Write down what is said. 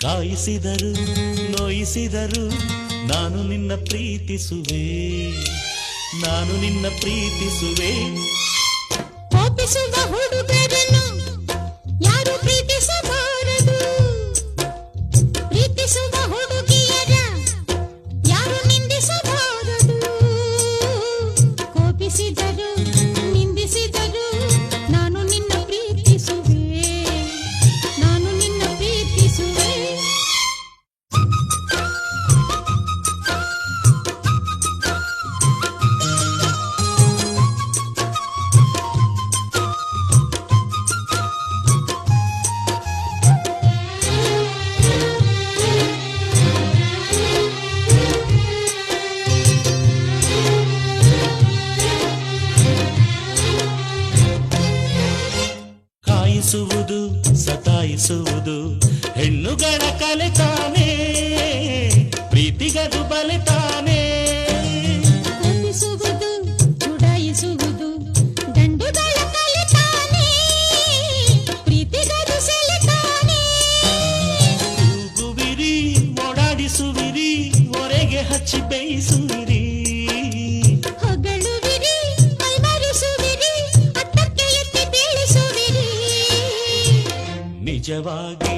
ಕಾಯಿಸಿದರು ನೋಯಿಸಿದರು ನಾನು ನಿನ್ನ ಪ್ರೀತಿಸುವೆ, ನಾನು ನಿನ್ನ ಪ್ರೀತಿಸುವೆ. ಕೋಪಿಸುವ ಹುಡುಗರನ್ನು ಯಾರು ಪ್ರೀತಿಸಬಾರದು, ಪ್ರೀತಿಸುವ ಹುಡುಗಿಯರ ಯಾರು ನಿಂದಿಸಬಾರದು. ಕೋಪಿಸಿದರು ನಿಂದಿಸಿದರು ನಾನು ನಿನ್ನ ಪ್ರೀತಿಸುವೆ, ನಾನು ನಿನ್ನ ಪ್ರೀತಿಸುವೆ. ಕಾಯಿಸುವುದು ಸತಾಯಿಸುವುದು ಹೆಣ್ಣುಗಳ ಕಲೆ ತಾನೇ, ಪ್ರೀತಿಗದು ಬಲೆ ತಾನೇ. ಕೋಪಿಸುವುದು ಚುಡಾಯಿಸುವುದು ಗಂಡುಗಳ ಕಲೆ ತಾನೇ, ಪ್ರೀತಿಗದು ಸೆಲೆ ತಾನೇ. ತೂಗುವಿರಿ ಓಡಾಡಿಸುವಿರಿ ಹೊರೆಗೆ ಹಚ್ಚಿ ಬೇಯಿಸುವಿರಿ, ಹೊಗಳುವಿರಿ ಮೈಮರೆಸುವಿರಿ ಹತ್ತಕ್ಕೆ ಎತ್ತಿ ಬೀಳಿಸುವಿರಿ. ನಿಜವಾಗಿ